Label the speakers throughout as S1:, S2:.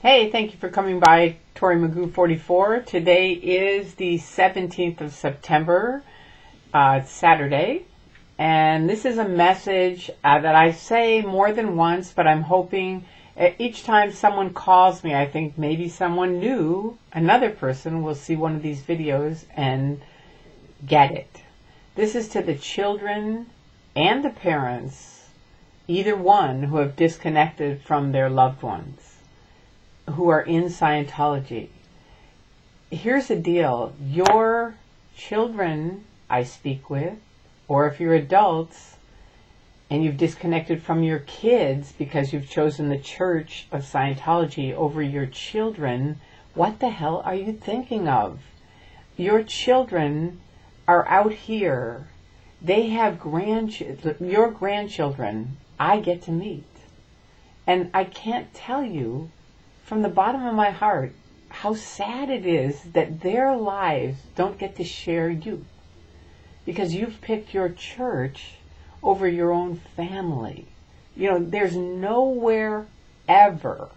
S1: Hey, thank you for coming by, Tori Magoo 44. Today is the 17th of September. It's Saturday. And this is a message that I say more than once, but I'm hoping each time someone calls me, I think maybe someone new, another person will see one of these videos and get it. This is to the children and the parents, either one, who have disconnected from their loved ones, who are in Scientology. Here's the deal. Your children I speak with, or if you're adults and you've disconnected from your kids because you've chosen the Church of Scientology over your children, what the hell are you thinking of? Your children are out here. They have grandchildren. Your grandchildren I get to meet. And I can't tell you from the bottom of my heart how sad it is that their lives don't get to share you, because you've picked your church over your own family. You know, there's nowhere ever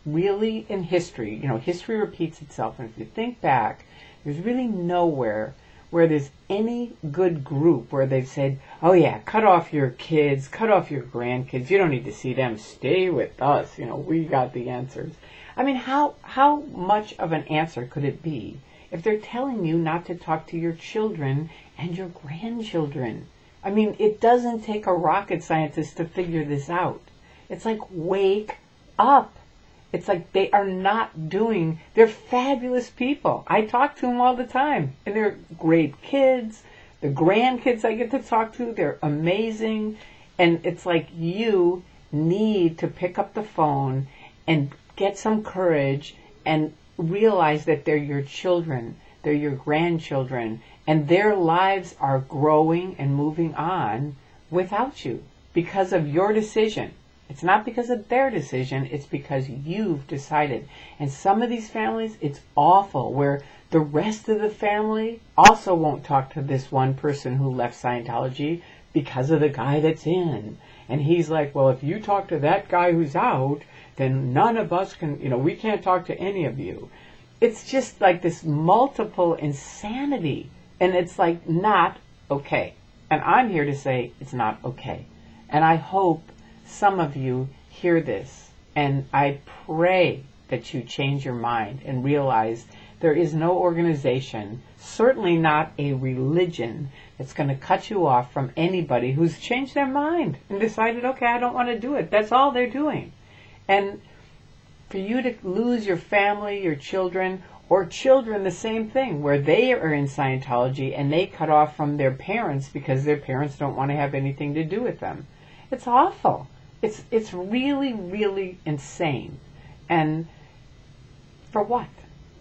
S1: really in history, history repeats itself, and if you think back, there's really nowhere where there's any good group where they've said, oh yeah, cut off your kids, cut off your grandkids, you don't need to see them, stay with us, we got the answers. I mean, how much of an answer could it be if they're telling you not to talk to your children and your grandchildren? I mean, it doesn't take a rocket scientist to figure this out. It's like, wake up. It's like they are not doing, they're fabulous people. I talk to them all the time, and they're great kids. The grandkids I get to talk to, they're amazing. And it's like, you need to pick up the phone and get some courage and realize that they're your children, they're your grandchildren, and their lives are growing and moving on without you because of your decision. It's not because of their decision, it's because you've decided. And some of these families, it's awful, where the rest of the family also won't talk to this one person who left Scientology because of the guy that's in. And he's like, well, if you talk to that guy who's out, then none of us can, we can't talk to any of you. It's just like this multiple insanity. And it's like not okay. And I'm here to say it's not okay. And I hope some of you hear this. And I pray that you change your mind and realize there is no organization, certainly not a religion, that's going to cut you off from anybody who's changed their mind and decided, okay, I don't want to do it. That's all they're doing. And for you to lose your family, your children, or children the same thing, where they are in Scientology and they cut off from their parents because their parents don't want to have anything to do with them. It's awful. It's really, really insane. And for what?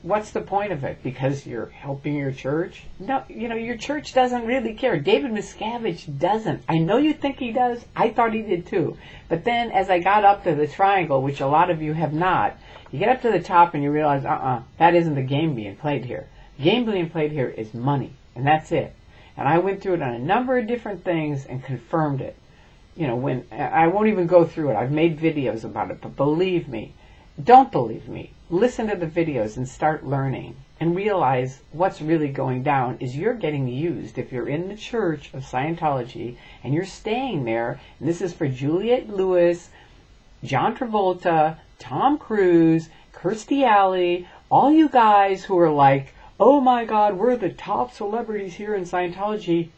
S1: What's the point of it? Because you're helping your church? No, your church doesn't really care. David Miscavige doesn't. I know you think he does. I thought he did too. But then as I got up to the triangle, which a lot of you have not, you get up to the top and you realize, that isn't the game being played here. The game being played here is money, and that's it. And I went through it on a number of different things and confirmed it. When I won't even go through it. I've made videos about it, but believe me, don't believe me. Listen to the videos and start learning and realize what's really going down is you're getting used. If you're in the Church of Scientology and you're staying there, and this is for Juliette Lewis, John Travolta, Tom Cruise, Kirstie Alley, all you guys who are like, oh my God, we're the top celebrities here in Scientology,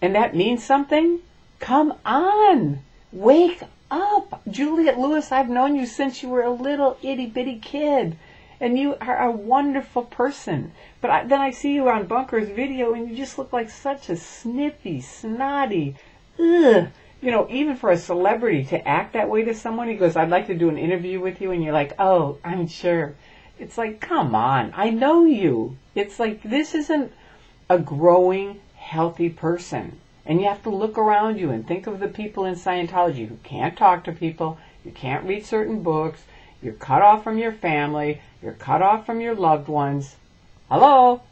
S1: and that means something? Come on! Wake up! Juliette Lewis, I've known you since you were a little itty-bitty kid. And you are a wonderful person. But then I see you on Bunker's video and you just look like such a snippy, snotty, even for a celebrity to act that way to someone. He goes, I'd like to do an interview with you. And you're like, oh, I'm sure. It's like, come on. I know you. It's like, this isn't a growing, healthy person. And you have to look around you and think of the people in Scientology who can't talk to people, you can't read certain books, you're cut off from your family, you're cut off from your loved ones. Hello?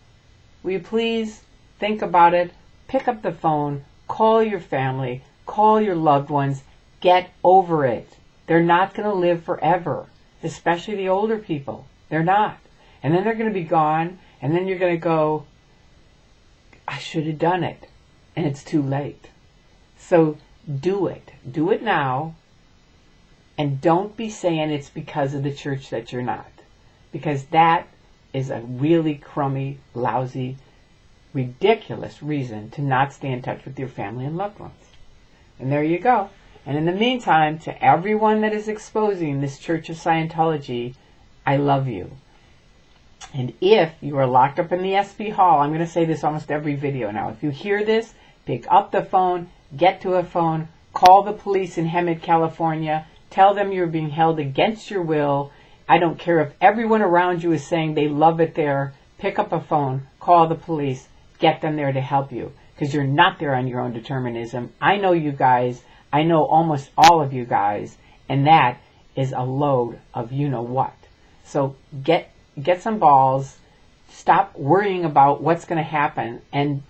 S1: Will you please think about it? Pick up the phone, call your family, call your loved ones, get over it. They're not going to live forever. especially the older people. They're not. And then they're going to be gone, and then you're going to go, I should have done it, and it's too late. So do it. Do it now, and don't be saying it's because of the church that you're not. Because that is a really crummy, lousy, ridiculous reason to not stay in touch with your family and loved ones. And there you go. And in the meantime, to everyone that is exposing this Church of Scientology, I love you. And if you are locked up in the SB Hall, I'm going to say this almost every video now. If you hear this, pick up the phone, get to a phone, call the police in Hemet, California, tell them you're being held against your will. I don't care if everyone around you is saying they love it there. Pick up a phone, call the police, get them there to help you, because you're not there on your own determinism. I know you guys. I know almost all of you guys, and that is a load of you-know-what. So get some balls. Stop worrying about what's going to happen. And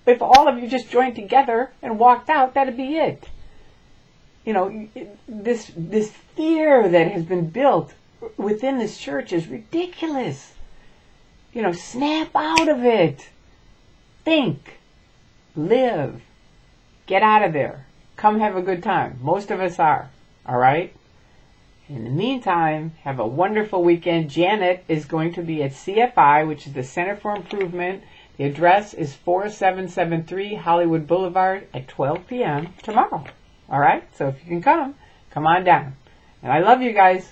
S1: if all of you just joined together and walked out, that'd be it. You know, this fear that has been built within this church is ridiculous. You know, snap out of it. Think. Live. Get out of there. Come have a good time. Most of us are. All right? In the meantime, have a wonderful weekend. Janet is going to be at CFI, which is the Center for Improvement. The address is 4773 Hollywood Boulevard at 12 p.m. tomorrow. All right? So if you can come on down. And I love you guys.